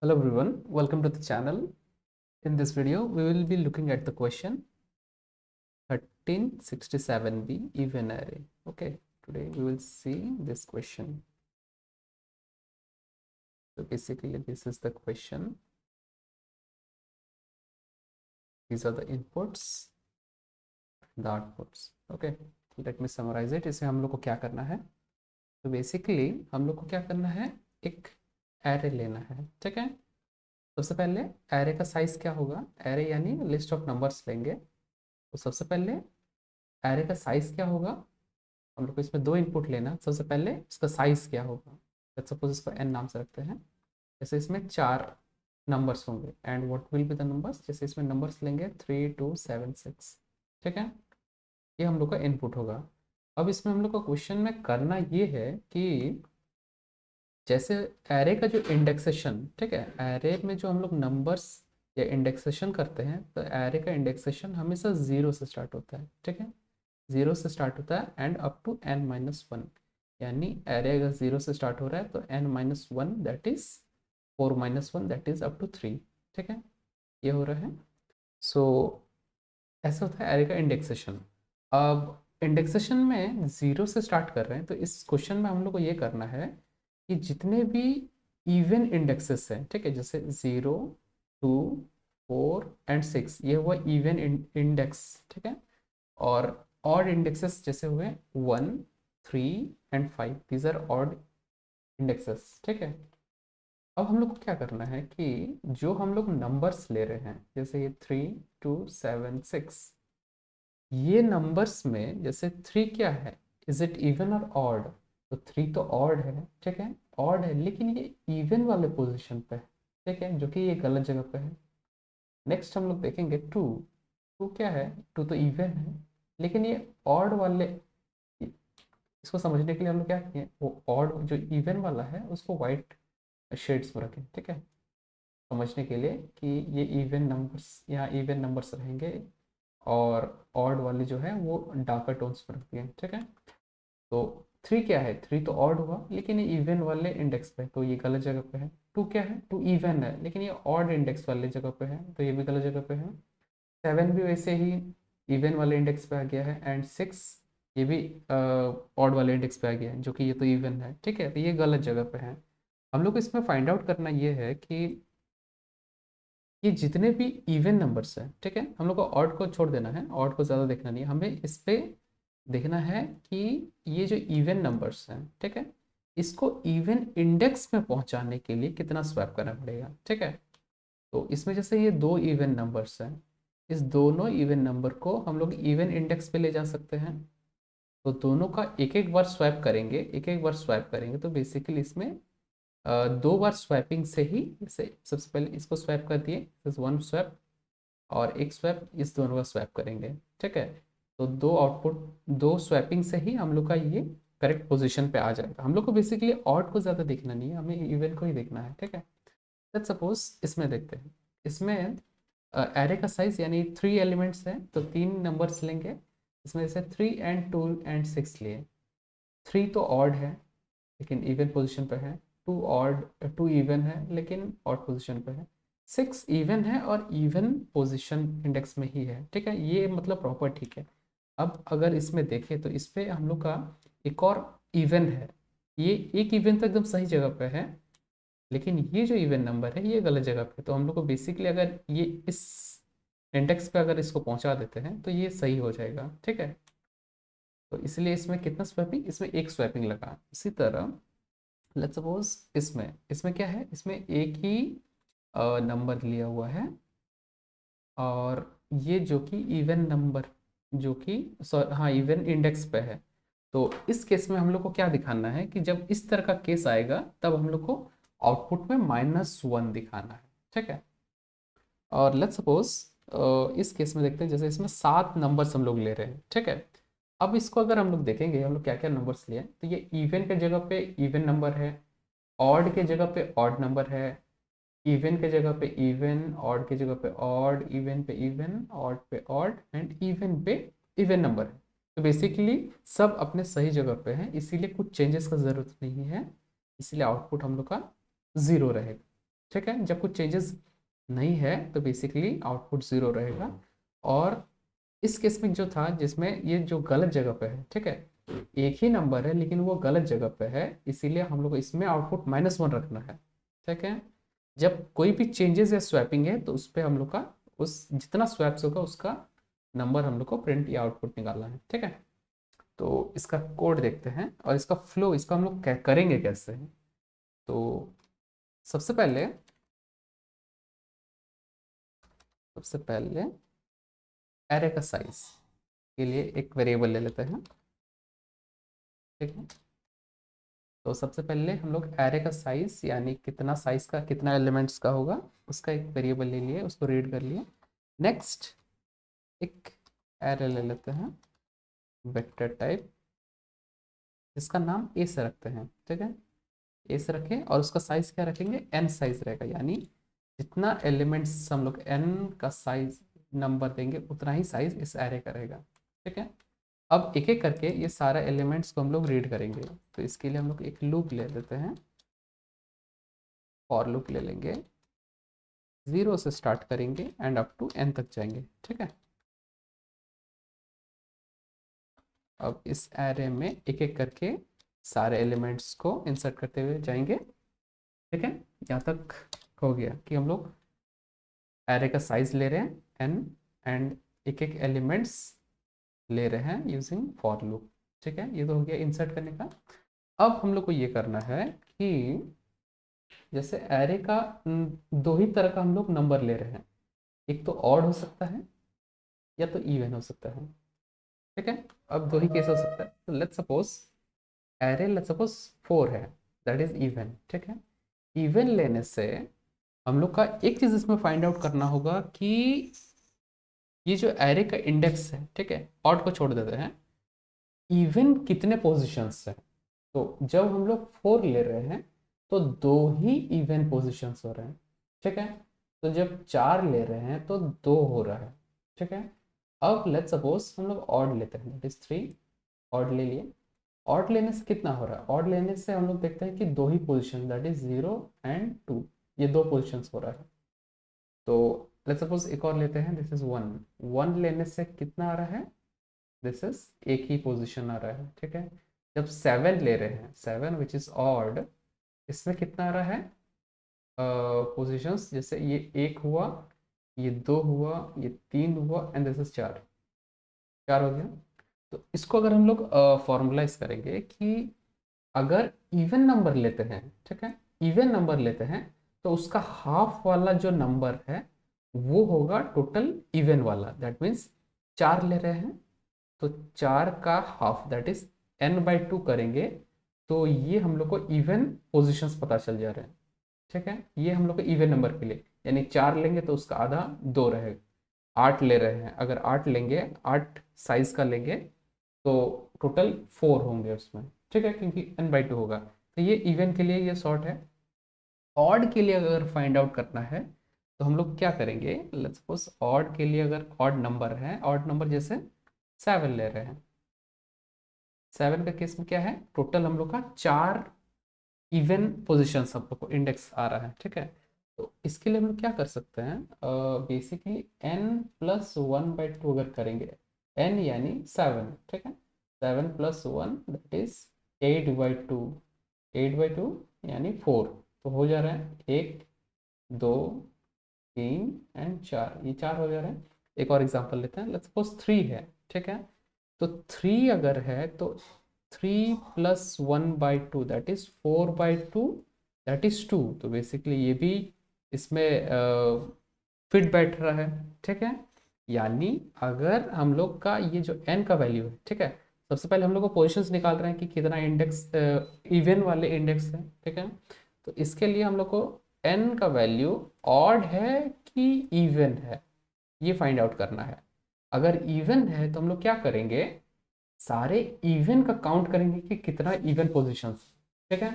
Hello everyone, welcome to the channel. In this video, we will be looking at the question 1367b even array. Okay, today we will see this question. So basically, this is the question. These are the inputs, the outputs. Okay, let me summarize it. इसे हम लोग को क्या करना है? तो basically हम लोग को क्या करना है? एक एरे लेना है, ठीक है? सबसे पहले एरे का साइज क्या होगा? एरे यानी लिस्ट ऑफ नंबर्स लेंगे। तो सबसे पहले एरे का साइज क्या होगा? हम लोग को इसमें दो इनपुट लेना। सबसे पहले इसका साइज क्या होगा? लेट्स सपोज इसको एन नाम से रखते हैं। जैसे इसमें 4 नंबर्स होंगे and what will be the numbers. जैसे इसमें नंबर्स लेंगे 3 2 7 6, ठीक है? ये हम लोग का इनपुट होगा। अब इसमें हम लोग का क्वेश्चन में करना ये है कि जैसे एरे का जो इंडेक्सेशन, ठीक है, एरे में जो हम लोग नंबर्स या इंडेक्सेशन करते हैं तो एरे का इंडेक्सेशन हमेशा 0 से स्टार्ट होता है, ठीक है? 0 से स्टार्ट होता है एंड अप टू n-1, यानी एरे अगर 0 से स्टार्ट हो रहा है तो n-1 that is 4-1 that is up to 3, ठीक है? ये हो रहा है। सो ऐसा होता है एरे का इंडेक्सेशन। अब इंडेक्सेशन में 0 से स्टार्ट कर रहे हैं तो इस क्वेश्चन में हम लोग को ये करना है कि जितने भी इवन इंडेक्सेस हैं, ठीक है, जैसे 0 2 4 एंड 6, ये हुआ इवन इंडेक्स, ठीक है? और ऑड इंडेक्सेस जैसे हुए 1 3 and 5, these are odd indexes, ठीक है? अब हम लोग को क्या करना है कि जो हम लोग नंबर्स ले रहे हैं, जैसे ये 3 2 7 6, ये नंबर्स में जैसे 3 क्या है, इज इट इवन और ऑड? तो 3 तो ऑड है, ठीक है, ऑड है, लेकिन ये इवन वाले पोजीशन पे है, ठीक है, जो कि ये गलत जगह पे है। नेक्स्ट हम लोग देखेंगे 2। 2 क्या है? 2 तो इवन है, लेकिन ये ऑड वाले, इसको समझने के लिए हम लोग क्या किए, वो ऑड जो इवन वाला है उसको वाइट शेड्स में रखें, ठीक है, समझने के लिए कि ये इवन नंबर्स, यहाँ इवन नंबर्स रहेंगे और ऑड वाले जो है वो डार्कर टोन्स पर रखती है, ठीक है? तो 3 क्या है? 3 तो ऑड हुआ, लेकिन ये इवन वाले इंडेक्स पे, तो ये गलत जगह पे है। 2 क्या है? 2 इवन है, लेकिन ये ऑड इंडेक्स वाले जगह पे है, तो ये भी गलत जगह पे है। 7 भी वैसे ही इवन वाले इंडेक्स पे आ गया है एंड 6 ये भी ऑड वाले इंडेक्स पे आ गया है, जो कि ये तो इवन है, ठीक है, तो ये गलत जगह पे है। हम लोग को इसमें फाइंड आउट करना ये है कि ये जितने भी इवन नंबर्स हैं, ठीक है, हम लोग को ऑड को छोड़ देना है, ऑड को ज़्यादा देखना नहीं है, हमें इस पे देखना है कि ये जो इवन नंबर्स हैं, ठीक है, इसको इवन इंडेक्स में पहुंचाने के लिए कितना स्वैप करना पड़ेगा, ठीक है? तो इसमें जैसे ये दो इवन नंबर्स हैं, इस दोनों इवन नंबर को हम लोग इवन इंडेक्स पे ले जा सकते हैं। तो दोनों का एक एक बार स्वैप करेंगे, एक एक बार स्वैप करेंगे, तो बेसिकली इसमें दो बार स्वैपिंग से ही, जैसे सबसे पहले इसको स्वैप कर दिए, वन स्वैप, और एक स्वैप, इस दोनों का स्वैप करेंगे, ठीक है? तो दो आउटपुट, दो स्वैपिंग से ही हम लोग का ये करेक्ट पोजीशन पे आ जाएगा। हम लोग को बेसिकली ऑड को ज़्यादा देखना नहीं है, हमें इवन को ही देखना है, ठीक है? लेट्स सपोज इसमें देखते हैं। इसमें एरे का साइज यानी 3 एलिमेंट्स हैं, तो 3 नंबर्स लेंगे। इसमें जैसे 3 एंड 2 एंड 6 लिए। 3 तो ऑड है लेकिन इवन पोजीशन पे है, 2 ऑड, 2 इवन है लेकिन ऑड पोजीशन पे है, 6 इवन है और इवन पोजीशन इंडेक्स में ही है, ठीक है, ये मतलब प्रॉपर ठीक है। अब अगर इसमें देखें तो इस पे हम लोग का एक और इवन है, ये एक इवन तो एकदम सही जगह पे है, लेकिन ये जो इवन नंबर है ये गलत जगह पे। तो हम लोग को बेसिकली अगर ये इस इंडेक्स पे अगर इसको पहुंचा देते हैं तो ये सही हो जाएगा, ठीक है? तो इसलिए इसमें कितना स्वैपिंग, इसमें एक स्वैपिंग लगा। इसी तरह लेट्स सपोज इसमें, इसमें क्या है, इसमें एक ही नंबर लिया हुआ है और ये जो कि इवन नंबर, जो कि हाँ इवन इंडेक्स पे है। तो इस केस में हम लोग को क्या दिखाना है कि जब इस तरह का केस आएगा तब हम लोग को आउटपुट में -1 दिखाना है, ठीक है? और लेट्स सपोज इस केस में देखते हैं, जैसे इसमें 7 नंबर्स हम लोग ले रहे हैं, ठीक है? अब इसको अगर हम लोग देखेंगे हम लोग क्या क्या नंबर्स लिए, तो ये इवन के जगह पे इवन नंबर है, ऑड के जगह पे ऑड नंबर है, इवन के जगह पे इवन, ऑड के जगह पे ऑड, इवन पे इवन, ऑड पे ऑड एंड इवन पे इवन नंबर है। तो बेसिकली सब अपने सही जगह पे हैं, इसीलिए कुछ चेंजेस का ज़रूरत नहीं है, इसीलिए आउटपुट हम लोग का 0 रहेगा। ठीक है। जब कुछ चेंजेस नहीं है तो बेसिकली आउटपुट 0 रहेगा। और इस केस में जो था जिसमें ये जो गलत जगह पे है, ठीक है, एक ही नंबर है लेकिन वो गलत जगह पे है, इसीलिए हम लोग को इसमें आउटपुट -1 रखना है। ठीक है। जब कोई भी चेंजेस या स्वैपिंग है तो उस पर हम लोग का उस जितना स्वैप्स होगा उसका नंबर हम लोग को प्रिंट या आउटपुट निकालना है। ठीक है। तो इसका कोड देखते हैं और इसका फ्लो, इसका हम लोग करेंगे कैसे। तो सबसे पहले सबसे पहले एरे का साइज के लिए एक वेरिएबल ले लेते हैं। ठीक है। तो सबसे पहले हम लोग एरे का साइज यानी कितना साइज का कितना एलिमेंट्स का होगा उसका एक वेरिएबल ले लिए, उसको रीड कर लिए। नेक्स्ट एक एरे ले लेते हैं वेक्टर टाइप, जिसका नाम ए से रखते हैं। ठीक है। ए से रखें और उसका साइज क्या रखेंगे, एन साइज रहेगा, यानी जितना एलिमेंट्स हम लोग एन का साइज नंबर देंगे उतना ही साइज इस एरे का रहेगा। ठीक है। अब एक एक करके ये सारा एलिमेंट्स को हम लोग रीड करेंगे। तो इसके लिए हम लोग एक लूप ले लेते हैं, फॉर लूप ले लेंगे, 0 से स्टार्ट करेंगे एंड अप टू एन तक जाएंगे। ठीक है। अब इस एरे में एक एक करके सारे एलिमेंट्स को इंसर्ट करते हुए जाएंगे। ठीक है। यहाँ तक हो गया कि हम लोग एरे का साइज ले रहे हैं एन एंड एक एक एलिमेंट्स ले रहे हैं यूजिंग फॉर लूप। ठीक है। ये तो हो गया इंसर्ट करने का। अब हम लोग को ये करना है कि जैसे एरे का दो ही तरह का हम लोग नंबर ले रहे हैं, एक तो ऑड हो सकता है या तो इवन हो सकता है। ठीक है। अब दो ही केस हो सकता है। तो लेट्स सपोज 4 है, दैट इज इवन। ठीक है। इवन लेने से हम लोग का एक चीज इसमें फाइंड आउट करना होगा कि ये जो एरे का इंडेक्स है, ठीक है, ऑड को छोड़ देते हैं, इवन कितने पोजीशंस है। तो जब हम लोग 4 ले रहे हैं तो दो ही इवन पोजीशंस हो रहे हैं। ठीक है। तो जब 4 ले रहे हैं तो 2 हो रहा है। ठीक है। अब लेट्स सपोज हम लोग ऑड लेते हैं, दैट इज 3, ऑड ले लिए। ऑड लेने से कितना हो रहा है, ऑड लेने से हम लोग देखते हैं कि दो ही पोजीशन, दैट इज 0 एंड 2, ये दो पोजीशंस हो रहा है। तो लेट्स सपोज एक और लेते हैं, दिस इज 1, 1 लेने से कितना आ रहा है, दिस इज एक ही पोजीशन आ रहा है। ठीक है। जब 7 ले रहे हैं, 7 विच इज ऑड, इसमें कितना आ रहा है पोजीशंस, जैसे ये एक हुआ, ये दो हुआ, ये 3 हुआ एंड दिस इज 4, 4 हो गया। तो इसको अगर हम लोग फॉर्मुलाइज करेंगे कि अगर इवन नंबर लेते हैं, ठीक है, इवन नंबर लेते हैं तो उसका हाफ वाला जो नंबर है वो होगा टोटल इवन वाला, दैट मीन्स 4 ले रहे हैं तो 4 का हाफ दैट इज n/2 करेंगे तो ये हम लोग को इवन पोजीशंस पता चल जा रहे हैं। ठीक है। ये हम लोग को इवन नंबर के लिए, यानी 4 लेंगे तो उसका आधा 2 रहेगा। 8 ले रहे हैं, अगर 8 लेंगे, 8 साइज का लेंगे तो टोटल 4 होंगे उसमें। ठीक है, क्योंकि n/2 होगा। तो ये इवन के लिए ये शॉर्ट है। ऑड के लिए अगर फाइंड आउट करना है तो हम लोग क्या करेंगे, लेट्स सपोज ऑड के लिए अगर ऑड नंबर है, ऑड नंबर जैसे 7 ले रहे हैं, 7 का केस में क्या है, टोटल हम लोग का 4 इवन पोजिशन हम लोग को इंडेक्स आ रहा है। ठीक है। तो इसके लिए हम लोग क्या कर सकते हैं, बेसिकली n+1/2 अगर करेंगे, n यानी 7, ठीक है, 7+1 दैट इज 8/2, 8/2 यानी 4, तो हो जा रहा है 1, 2, 3 एंड 4, ये 4 हो जा रहे हैं। एक और एग्जांपल लेते हैं, लेट्स सपोज 3 है। ठीक है। तो 3 अगर है तो 3+1/2 दैट इज 4/2, दैट इज 2, तो बेसिकली ये भी इसमें फिट बैठ रहा है। ठीक है। यानी अगर हम लोग का ये जो n का वैल्यू है, ठीक है, सबसे पहले हम लोग को पोजिशंस निकाल रहे हैं कि कितना इंडेक्स इवन वाले इंडेक्स है। ठीक है। तो इसके लिए हम लोग को n का वैल्यू ऑड है कि इवन है ये फाइंड आउट करना है। अगर इवन है तो हम लोग क्या करेंगे, सारे इवन का काउंट करेंगे कि कितना इवन पोजीशंस। ठीक है।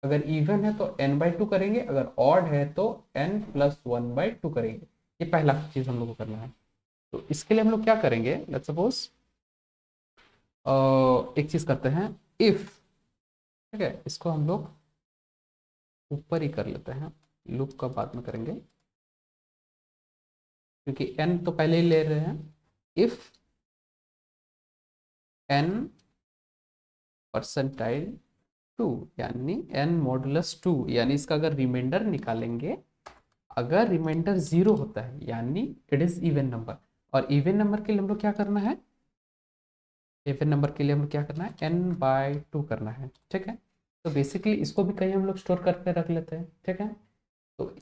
अगर इवन है तो n/2 करेंगे, अगर ऑड है तो n+1/2 करेंगे। ये पहला चीज हम लोग को करना है। तो इसके लिए हम लोग क्या करेंगे, लेट्स सपोज एक चीज करते हैं, इफ, ठीक है, इसको हम लोग ऊपर ही कर लेते हैं, लूप का बाद में करेंगे क्योंकि n तो पहले ही ले रहे हैं। इफ n परसेंटाइल 2 यानी n मॉडुलस 2 यानी इसका अगर रिमाइंडर निकालेंगे, अगर रिमाइंडर 0 होता है यानी इट इज इवन नंबर। और इवन नंबर के लिए हम लोग क्या करना है, इवन नंबर के लिए हम लोग क्या करना है, n/2 करना है। ठीक है, तो बेसिकली इसको भी कहीं हम लोग स्टोर करके रख लेते हैं। ठीक है, तो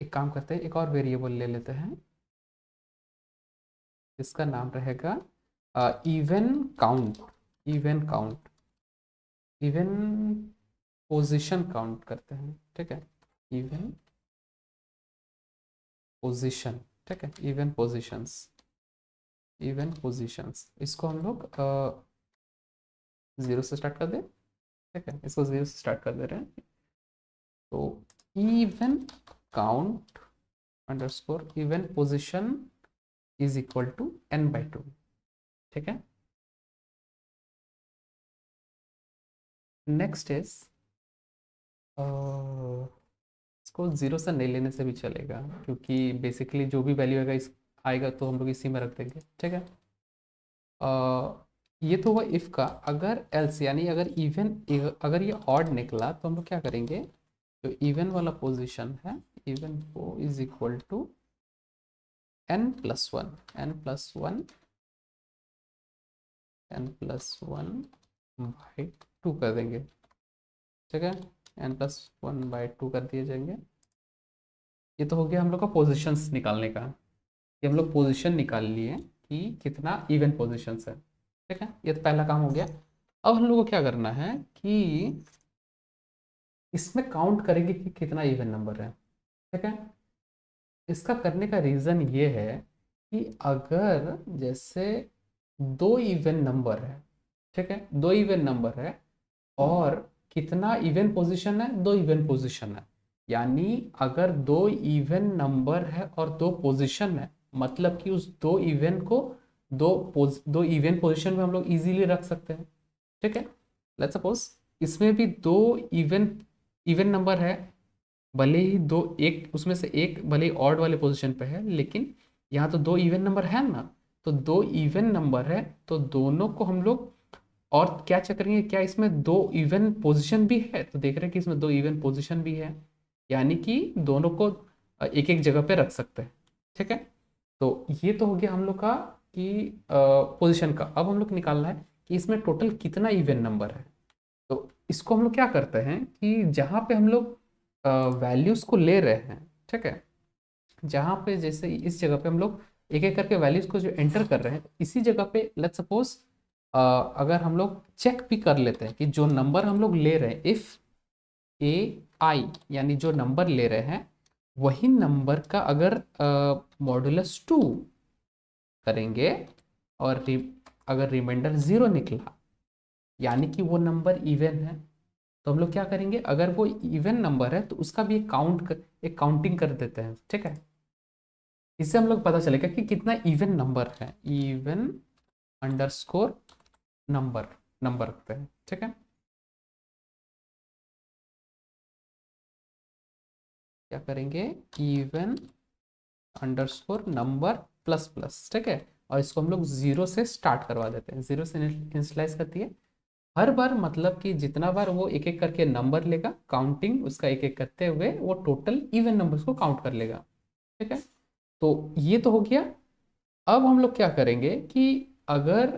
एक काम करते हैं, एक और वेरिएबल ले लेते हैं, इसका नाम रहेगा even count. Even count, even position count करते हैं। ठीक है, इवन पोजीशन। ठीक है, इवन पोजीशंस, इवन पोजीशंस, इसको हम लोग 0 से स्टार्ट कर दें। ठीक है, इसको 0 से स्टार्ट कर दे रहे हैं। तो even count underscore even position is equal to n/2। ठीक है, नेक्स्ट इज इसको 0 से नहीं लेने से भी चलेगा, क्योंकि बेसिकली जो भी वैल्यू आएगा इस आएगा तो हम लोग इसी में रख देंगे। ठीक है, ये तो हुआ इफ का। अगर एल्स यानी अगर इवन, अगर ये ऑड निकला तो हम लोग क्या करेंगे, जो इवन वाला पोजीशन है, इवन को is equal to n+1, n+1, n+1/2 कर देंगे। ठीक है, n+1/2 कर दिए जाएंगे। ये तो हो गया हम लोग का पोजीशंस निकालने का। ये हम लोग पोजीशन निकाल लिए कि कितना इवन पोजीशंस है। ठीक है, ये तो पहला काम हो गया। अब हम लोग को क्या करना है कि इसमें काउंट करेंगे कि कितना इवन नंबर है। ठीक है, इसका करने का रीज़न ये है कि अगर जैसे दो इवन नंबर है, ठीक है, दो इवन नंबर है और कितना इवन पोजीशन है, दो इवन पोजीशन है, यानी अगर दो इवन नंबर है और दो पोजीशन है, मतलब कि उस दो इवन को दो इवन पोजीशन में हम लोग इजीली रख सकते हैं। ठीक है, लेट्स सपोज इसमें भी दो इवन इवन नंबर है, भले ही दो, एक उसमें से एक भले ही ऑड वाले पोजीशन पे है, लेकिन यहाँ तो दो इवन नंबर है ना, तो दो इवन नंबर है तो दोनों को हम लोग और क्या चेक करेंगे, क्या इसमें दो इवन पोजीशन भी है, तो देख रहे हैं कि इसमें दो इवन पोजीशन भी है, यानी कि दोनों को एक एक जगह पे रख सकते हैं। ठीक है, तो ये तो हो गया हम लोग का कि पोजीशन का। अब हम लोग निकालना है कि इसमें टोटल कितना इवन नंबर है। तो इसको हम लोग क्या करते हैं कि जहाँ पे हम लोग वैल्यूज़ को ले रहे हैं, ठीक है, जहाँ पे जैसे इस जगह पे हम लोग एक एक करके वैल्यूज़ को जो एंटर कर रहे हैं, इसी जगह पे लेट्स सपोज अगर हम लोग चेक भी कर लेते हैं कि जो नंबर हम लोग ले रहे हैं, इफ़ AI यानी जो नंबर ले रहे हैं वही नंबर का अगर मॉडुलस 2 करेंगे और अगर रिमाइंडर 0 निकला यानी कि वो नंबर इवन है, तो हम लोग क्या करेंगे, अगर वो इवन नंबर है तो उसका भी एक काउंटिंग कर देते हैं। ठीक है, इससे हम लोग पता चलेगा कि कितना इवन नंबर है, इवन अंडरस्कोर नंबर, नंबर रखते हैं। ठीक है, क्या करेंगे, even underscore number plus plus. ठीक है, और इसको हम लोग 0 से स्टार्ट करवा देते हैं, 0 से इनिशियलाइज करती है हर बार, मतलब कि जितना बार वो एक एक करके नंबर लेगा, काउंटिंग उसका एक एक करते हुए वो टोटल इवन नंबर्स को काउंट कर लेगा। ठीक है, तो ये तो हो गया। अब हम लोग क्या करेंगे कि अगर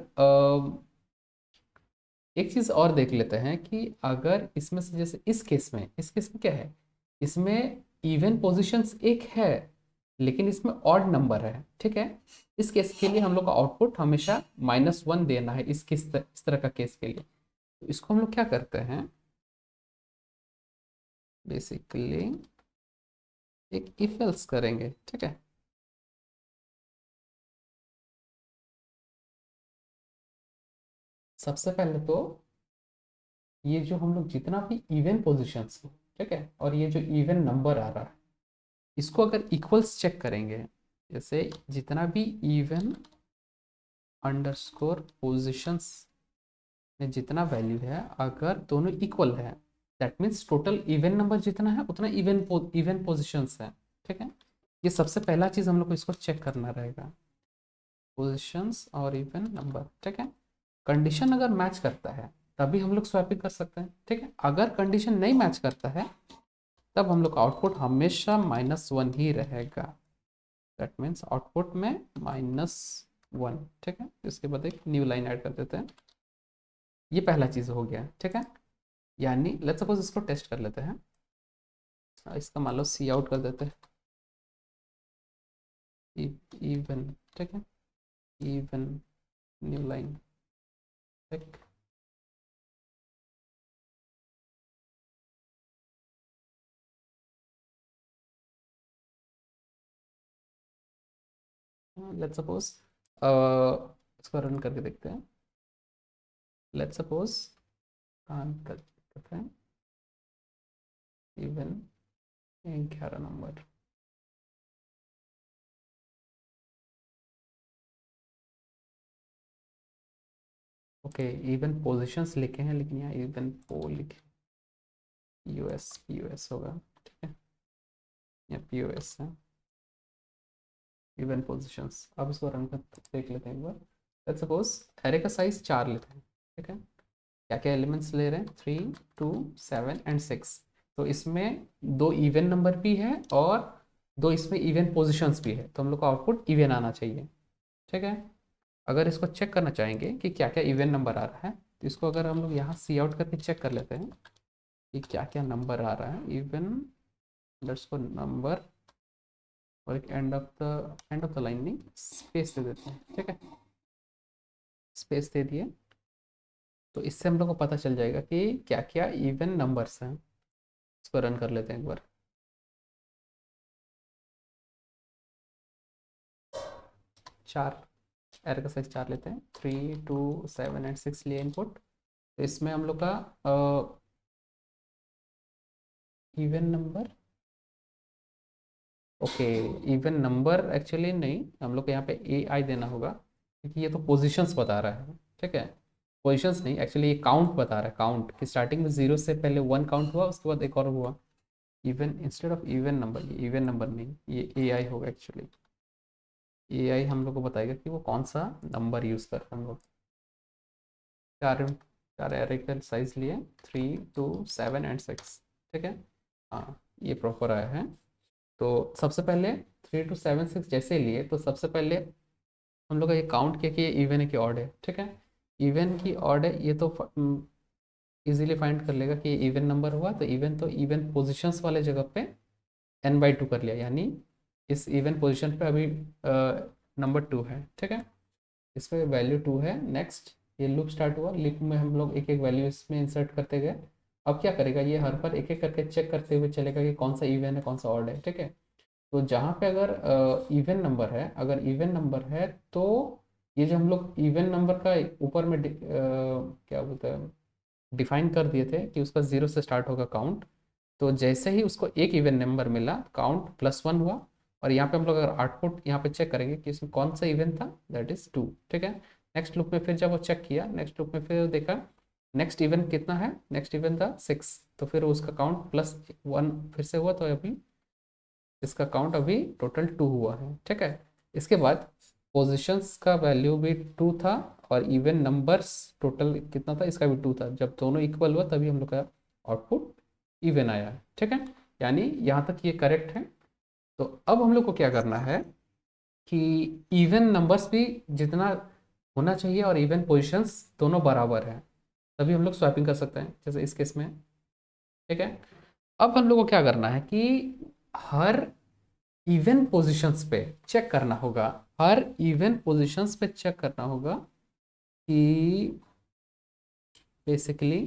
एक चीज और देख लेते हैं कि अगर इसमें से जैसे इस केस में क्या है, इसमें इवन पोजीशंस एक है लेकिन इसमें ऑड नंबर है। ठीक है, इस केस के लिए हम लोग का आउटपुट हमेशा -1 देना है, इस तरह का केस के लिए। तो इसको हम लोग क्या करते हैं, बेसिकली एक इफ एल्स करेंगे। ठीक है, सबसे पहले तो ये जो हम लोग जितना भी इवन पोजीशंस है, ठीक है, और ये जो इवन नंबर आ रहा है, इसको अगर इक्वल्स चेक करेंगे, जैसे जितना भी इवन अंडरस्कोर पोजीशंस में जितना वैल्यू है, अगर दोनों इक्वल है that means total even number जितना है उतना इवन पोजिशंस है, ठीक है। ये सबसे पहला चीज़ हम लोग को इसको चेक करना रहेगा, पोजिशंस और इवन नंबर, ठीक है। कंडीशन अगर मैच करता है तभी हम लोग स्वैपिंग कर सकते हैं, ठीक है। अगर कंडीशन नहीं मैच करता है तब हम लोग का आउटपुट हमेशा -1 ही रहेगा। दैट मीन्स आउटपुट में -1, ठीक है। इसके बाद एक न्यू लाइन ऐड कर देते हैं। ये पहला चीज़ हो गया, ठीक है। यानी लेट्स सपोज इसको टेस्ट कर लेते हैं, इसका मान लो सी आउट कर देते हैं, इवन, ठीक है, इवन, न्यू लाइन, ठीक। लेट्स सपोज इसको रन करके देखते हैं। लेट्स सपोज करते हैं even 11 number, okay. Even positions लिखे हैं लेकिन यहाँ इवन पो लिखे, यूएस होगा, ठीक है, या पीओएस है, इवन पोजीशंस। अब इसको रन कर देख लेते हैं एक बार। लेट्स सपोज एरे का साइज 4 लेते हैं, ठीक है। क्या क्या एलिमेंट्स ले रहे हैं, 3, 2, 7 एंड 6। तो इसमें 2 इवन नंबर भी है और 2 इसमें इवन पोजीशंस भी है, तो हम लोग का आउटपुट इवन आना चाहिए, ठीक है। अगर इसको चेक करना चाहेंगे कि क्या क्या इवन नंबर आ रहा है, तो इसको अगर हम लोग यहाँ सी आउट करके चेक कर लेते हैं कि क्या क्या नंबर आ रहा है, इवन अंडरस्कोर नंबर, और एक एंड ऑफ द लाइन नहीं, स्पेस दे देते हैं, ठीक है। स्पेस दे दिए तो इससे हम लोग को पता चल जाएगा कि क्या क्या इवन नंबर्स हैं। इसको रन कर लेते हैं एक बार। 4, एरर का साइज 4 लेते हैं, 3, 2, 7 एंड 6 लिए इनपुट। तो इसमें हम लोग का even number, okay, even number actually नहीं, हम लोग को यहाँ पे ए आई देना होगा क्योंकि ये तो पोजीशंस बता रहा है, ठीक है। पोजीशंस नहीं, एक्चुअली ये काउंट बता रहा है, काउंट कि स्टार्टिंग में 0 से पहले 1 काउंट हुआ, उसके बाद एक और हुआ। Even instead of even number, ये इवन नंबर नहीं, ये ए आई होगा एक्चुअली। ए आई हम लोग को बताएगा कि वो कौन सा नंबर यूज़ कर रहे हैं हम लोग। 4 एरे का साइज लिए, 3, 2, 7 एंड 6, ठीक है। हाँ, ये प्रॉपर आया है। तो सबसे पहले 3, 2, 7, 6 जैसे लिए, तो सबसे पहले हम लोग का ये काउंट किया कि ये इवन है कि ऑड है, ठीक है। इवन की ऑड है ये तो इजीली फाइंड कर लेगा कि ये इवन नंबर हुआ, तो इवन पोजीशंस वाले जगह पे n/2 कर लिया, यानी इस इवन पोजीशन पे अभी नंबर 2 है, ठीक है। इस पे वैल्यू 2 है। नेक्स्ट ये लूप स्टार्ट हुआ, लूप में हम लोग एक एक वैल्यू इसमें इंसर्ट करते गए। अब क्या करेगा, ये हर पर एक एक करके चेक करते हुए चलेगा कि कौन सा इवन है कौन सा ऑड है, ठीक है। तो जहाँ पे अगर इवन नंबर है, अगर इवन नंबर है तो ये जो हम लोग इवन नंबर का ऊपर में क्या बोलते हैं, डिफाइन कर दिए थे कि उसका 0 से स्टार्ट होगा काउंट। तो जैसे ही उसको एक इवन नंबर मिला, काउंट +1 हुआ। और यहाँ पे हम लोग अगर आउटपुट यहाँ पे चेक करेंगे कि इसमें कौन सा इवन था, दैट इज 2, ठीक है। नेक्स्ट लूप में फिर जब वो चेक किया, नेक्स्ट लूप में फिर देखा नेक्स्ट इवन कितना है, नेक्स्ट इवन था 6, तो फिर उसका काउंट +1 फिर से हुआ, तो अभी इसका काउंट अभी टोटल 2 हुआ है, ठीक है। इसके बाद पोजीशंस का वैल्यू भी 2 था और इवन नंबर्स टोटल कितना था, इसका भी 2 था। जब दोनों इक्वल हुआ तभी हम लोग का आउटपुट इवन आया है, ठीक है। यानी यहाँ तक ये करेक्ट है। तो अब हम लोग को क्या करना है कि इवन नंबर्स भी जितना होना चाहिए और इवन पोजीशंस दोनों बराबर है, तभी हम लोग स्वैपिंग कर सकते हैं, जैसे इस केस में, ठीक है। अब हम लोग को क्या करना है कि हर इवन पोजीशंस पे चेक करना होगा, हर इवन पोजीशंस पे चेक करना होगा कि बेसिकली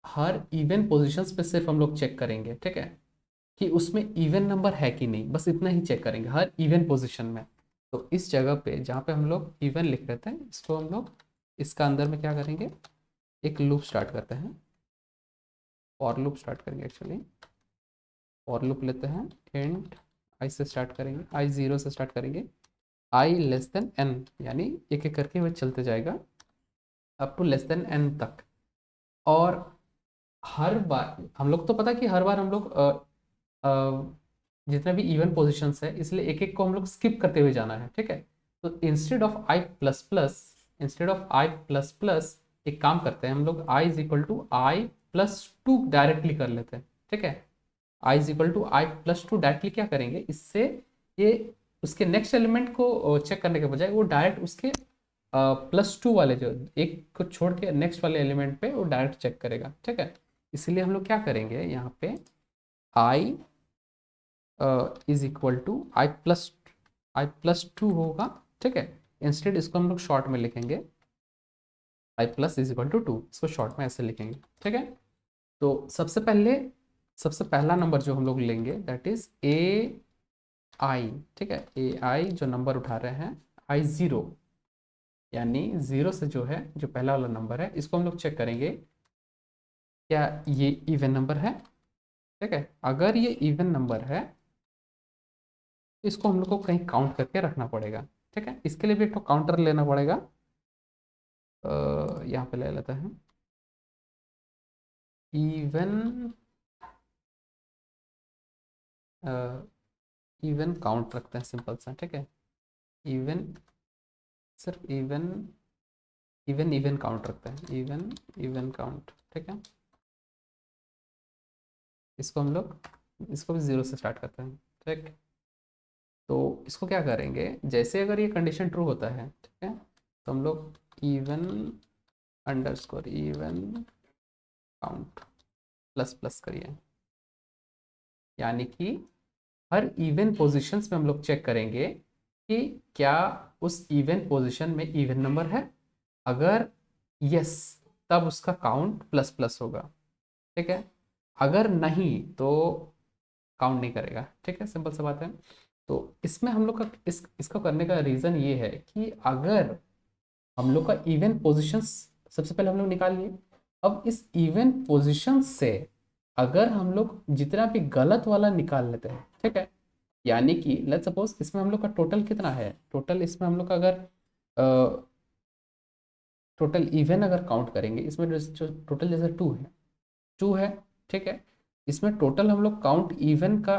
हर इवन पोजीशंस पे सिर्फ हम लोग चेक करेंगे, ठीक है, कि उसमें इवन नंबर है कि नहीं, बस इतना ही चेक करेंगे हर इवन पोजीशन में। तो इस जगह पे जहाँ पे हम लोग इवन लिख रहे थे, इसको हम लोग इसका अंदर में क्या करेंगे, एक लूप स्टार्ट करते हैं, और लूप स्टार्ट करेंगे एक्चुअली। और लूप लेते हैं, इंट आई से स्टार्ट करेंगे, आई 0 से स्टार्ट करेंगे, आई लेस देन n, यानी एक एक करके वह चलते जाएगा up to less than n तक। और हर बार हम लोग तो पता कि हर बार हम लोग जितने भी इवन पोजिशंस है इसलिए एक एक को हम लोग स्किप करते हुए जाना है, ठीक है। तो instead of i plus plus एक काम करते हैं हम लोग, i is equal to i plus two directly कर लेते हैं, ठीक है। I is equal to i plus two directly क्या करेंगे, इससे ये उसके नेक्स्ट एलिमेंट को चेक करने के बजाय वो डायरेक्ट उसके प्लस टू वाले जो एक को छोड़ के नेक्स्ट वाले एलिमेंट पे वो डायरेक्ट चेक करेगा, ठीक है। इसलिए हम लोग क्या करेंगे यहाँ पे i is equal to i plus two होगा, ठीक है। इंस्टेड इसको हम लोग शॉर्ट में लिखेंगे, i plus is equal to two, इसको शॉर्ट में ऐसे लिखेंगे, ठीक है। तो सबसे पहला नंबर जो हम लोग लेंगे दैट इज ए आई, ठीक है। ए आई जो नंबर उठा रहे हैं आई जीरो, यानी जीरो से जो है जो पहला वाला नंबर है इसको हम लोग चेक करेंगे क्या ये इवन नंबर है, ठीक है। अगर ये इवन नंबर है तो इसको हम लोग को कहीं काउंट करके रखना पड़ेगा, ठीक है। इसके लिए भी एक तो काउंटर लेना पड़ेगा, यहाँ पे ले लेते हैं इवन इवन काउंट रखते हैं सिंपल सा, ठीक है। इवन सिर्फ इवन इवन इवन काउंट रखते हैं, इवन इवन काउंट, ठीक है। इसको हम लोग इसको भी जीरो से स्टार्ट करते हैं, ठीक। तो इसको क्या करेंगे, जैसे अगर ये कंडीशन ट्रू होता है, ठीक है, तो हम लोग even underscore even count plus plus करिए, यानी कि हर इवन पोजीशंस में हम लोग चेक करेंगे कि क्या उस इवन पोजीशन में इवन नंबर है। अगर यस तब उसका काउंट प्लस प्लस होगा, ठीक है। अगर नहीं तो काउंट नहीं करेगा, ठीक है, सिंपल सा बात है। तो इसमें हम लोग का इसको करने का रीज़न ये है कि अगर हम लोग का इवन पोजीशंस सबसे पहले हम लोग निकाल लिए, अब इस इवन पोजीशन से अगर हम लोग जितना भी गलत वाला निकाल लेते हैं, ठीक है, यानी कि लेट्स सपोज इसमें हम लोग का टोटल कितना है, टोटल इसमें हम लोग का अगर टोटल इवन अगर काउंट करेंगे इसमें जो टोटल जैसे टू है, ठीक है। इसमें टोटल हम लोग काउंट इवन का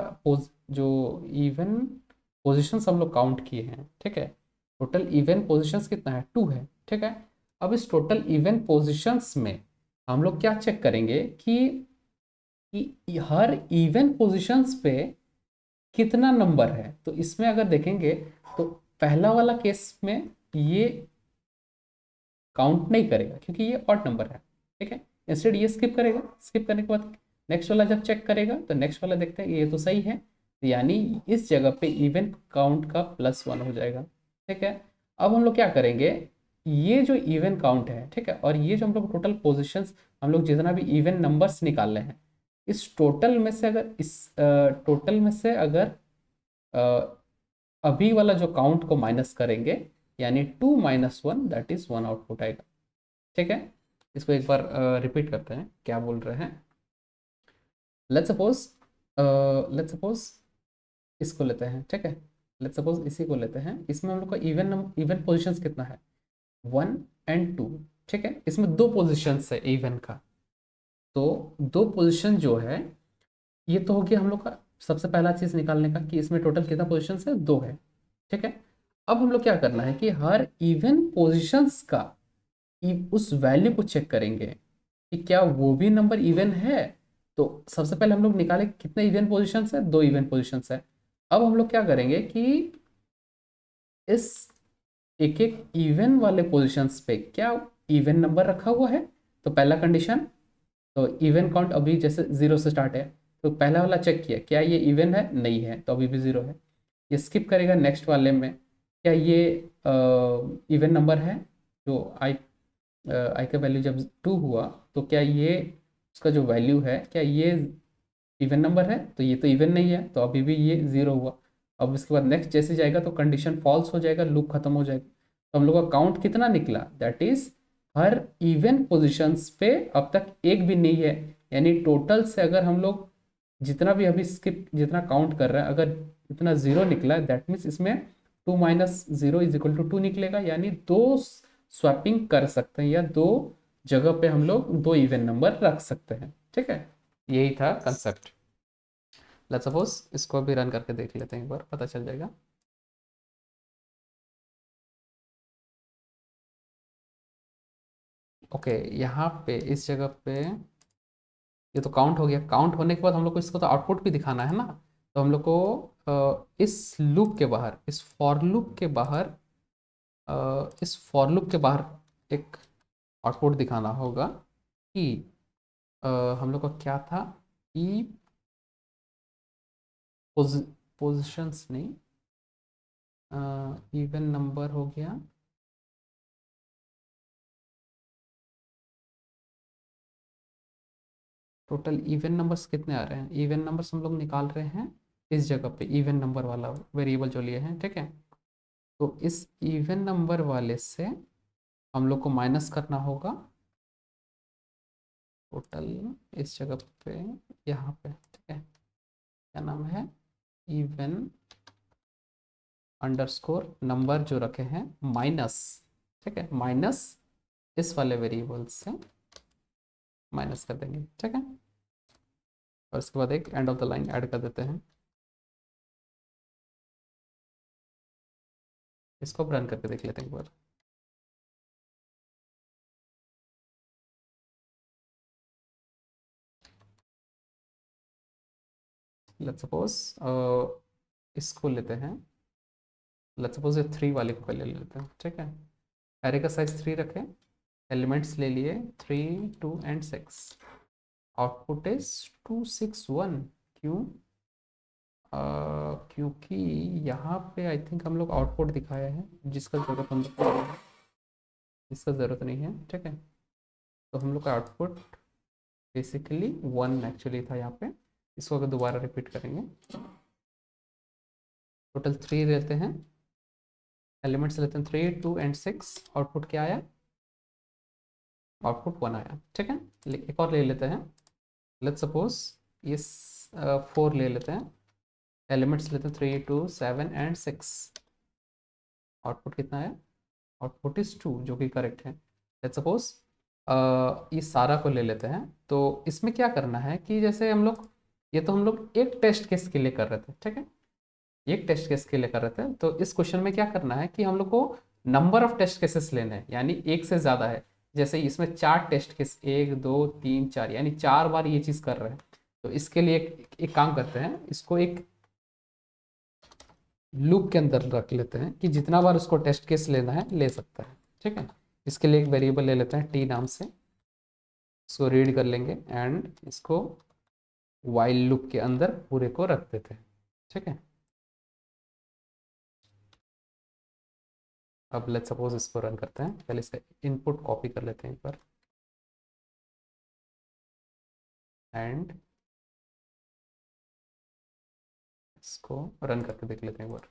जो इवन पोजीशंस हम लोग काउंट किए हैं, ठीक है। टोटल इवन पोजीशंस कितना है, टू है, ठीक है। अब इस टोटल इवन पोजीशंस में हम लोग क्या चेक करेंगे कि हर इवन पोजीशंस पे कितना नंबर है। तो इसमें अगर देखेंगे तो पहला वाला केस में ये काउंट नहीं करेगा क्योंकि ये ऑड नंबर है, ठीक है। इंस्टेड ये स्किप करेगा, स्किप करने के बाद नेक्स्ट वाला जब चेक करेगा तो नेक्स्ट वाला देखते हैं ये तो सही है, यानी इस जगह पे इवन काउंट का +1 हो जाएगा, ठीक है। अब हम लोग क्या करेंगे, ये जो इवन काउंट है, ठीक है, और ये जो हम लोग टोटल पोजिशंस हम लोग जितना भी इवन नंबर्स निकाल रहे हैं इस टोटल में से अगर अभी वाला जो काउंट को माइनस करेंगे यानी 2 - 1 दैट इज 1 आउटपुट आएगा, ठीक है। इसको एक बार रिपीट करते हैं क्या बोल रहे हैं। लेट्स सपोज इसको लेते हैं, ठीक है। लेट्स सपोज इसी को लेते हैं, इसमें हम लोग का इवन पोजीशंस कितना है 1 और 2, ठीक है। इसमें दो पोजीशंस है इवन का, तो दो पोजीशन जो है ये तो हो गया हम लोग का सबसे पहला चीज निकालने का कि इसमें टोटल कितना पोजीशंस है, दो है, ठीक है। अब हम लोग क्या करना है कि हर इवन पोजीशंस का उस वैल्यू को चेक करेंगे कि क्या वो भी नंबर इवन है। तो सबसे पहले हम लोग निकाले कितने इवन पोजीशंस है, दो इवन पोजीशंस है। अब हम लोग क्या करेंगे कि इस एक एक इवन वाले पोजीशंस पे क्या इवन नंबर रखा हुआ है। तो पहला कंडीशन, तो इवन काउंट अभी जैसे जीरो से स्टार्ट है तो पहला वाला चेक किया क्या ये इवन है, नहीं है तो अभी भी जीरो है। ये स्किप करेगा नेक्स्ट वाले में क्या ये इवन नंबर है, जो आई का वैल्यू जब 2 हुआ तो क्या ये उसका जो वैल्यू है क्या ये इवन नंबर है, तो ये तो इवन नहीं है तो अभी भी ये जीरो हुआ। अब इसके बाद नेक्स्ट जैसे जाएगा तो कंडीशन फॉल्स हो जाएगा, लूप खत्म हो जाएगा। तो हम लोग का काउंट कितना निकला, that is her even positions पे अब तक एक भी नहीं है, यानी टोटल से अगर हम लोग जितना भी अभी स्किप जितना काउंट कर रहे हैं अगर इतना जीरो निकला दैट मीन्स इसमें 2 - 0 = 2 निकलेगा, यानी दो स्वैपिंग कर सकते हैं या दो जगह पे हम लोग दो इवन नंबर रख सकते हैं, ठीक है, यही था कंसेप्ट। लेट्स सपोज इसको भी रन करके देख लेते हैं, एक बार पता चल जाएगा। ओके, यहाँ पे इस जगह पे ये तो काउंट हो गया। काउंट होने के बाद हम लोग को इसको तो आउटपुट भी दिखाना है ना, तो हम लोग को इस लूप के बाहर, इस फॉर लूप के बाहर, इस फॉर लूप के बाहर एक आउटपुट दिखाना होगा कि अ, हम लोग का क्या था, ई पोजिशंस नहीं, इवन नंबर हो गया, टोटल इवन नंबर्स कितने आ रहे हैं, इवन नंबर्स हम लोग निकाल रहे हैं इस जगह पे, इवन नंबर वाला वेरिएबल जो लिए हैं, ठीक है। तो इस इवन नंबर वाले से हम लोग को माइनस करना होगा टोटल इस जगह पे, यहाँ पे, ठीक है, क्या नाम है, इवन अंडरस्कोर नंबर जो रखे हैं माइनस, ठीक है, माइनस इस वाले वेरिएबल से माइनस कर देंगे, ठीक है। और उसके बाद एक end of the line add कर देते हैं। इसको रन करके देख लेते हैं एक बार। लेट्स सपोज इसको लेते हैं, लेट्स सपोज ये 3 वाले को पहले ले लेते हैं, ठीक है। एरे का साइज 3 रखें, एलिमेंट्स ले लिए 3, 2 एंड 6, आउटपुट इज 261। क्यों? क्योंकि यहाँ पे आई थिंक हम लोग आउटपुट दिखाया है जिसका ज़रूरत हम लोग को नहीं है, इसका ज़रूरत नहीं है, ठीक है। तो हम लोग का आउटपुट बेसिकली 1 एक्चुअली था यहाँ पे। इसको अगर दोबारा रिपीट करेंगे, टोटल 3 लेते हैं, एलिमेंट्स लेते हैं 3, 2 एंड 6, आउटपुट क्या आया, आउटपुट 1 आया, ठीक है। एक और ले लेते हैं, लेट्स सपोज ये 4 ले लेते हैं, एलिमेंट्स लेते हैं 3, 2, 7 एंड 6, आउटपुट कितना है, आउटपुट इज 2, जो कि करेक्ट है। लेट्स सपोज ये सारा को ले लेते हैं। तो इसमें क्या करना है कि जैसे हम लोग, ये तो हम लोग एक टेस्ट केस के लिए कर रहे थे, ठीक है, एक टेस्ट केस के लिए कर रहे थे। तो इस क्वेश्चन में क्या करना है कि हम लोग को नंबर ऑफ टेस्ट केसेस लेने हैं, यानी एक से ज़्यादा है। जैसे इसमें 4 टेस्ट केस, 1, 2, 3, 4, यानी 4 बार ये चीज़ कर रहे हैं। तो इसके लिए एक काम करते हैं, इसको एक लूप के अंदर रख लेते हैं कि जितना बार उसको टेस्ट केस लेना है ले सकता है, ठीक है। इसके लिए एक वेरिएबल ले लेते हैं टी नाम से, इसको रीड कर लेंगे एंड इसको वाइल लूप के अंदर पूरे को रख देते हैं, ठीक है। अब लेट्स सपोज इसको रन करते हैं, पहले इसका इनपुट कॉपी कर लेते हैं एक बार एंड इसको रन करके देख लेते हैं एक बार।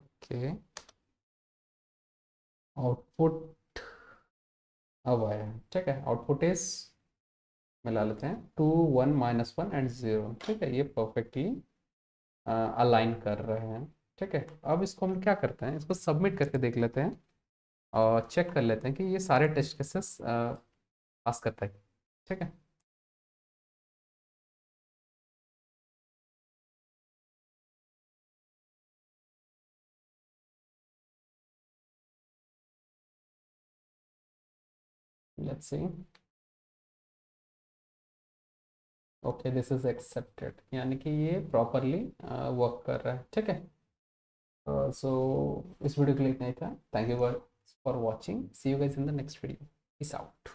ओके, आउटपुट अब आया है, ठीक है। आउटपुट इज, मिला लेते हैं 2, 1, -1 एंड 0, ठीक है। ये परफेक्टली अलाइन कर रहे हैं, ठीक है। अब इसको हम क्या करते हैं, इसको सबमिट करके देख लेते हैं और चेक कर लेते हैं कि ये सारे टेस्ट केसेस पास करता है, ठीक है। Let's see, okay this is accepted, यानी कि ये प्रॉपरली वर्क कर रहा है, ठीक है। सो इस वीडियो के लिए इतना ही था। Thank you for watching, see you guys in the next video, peace out.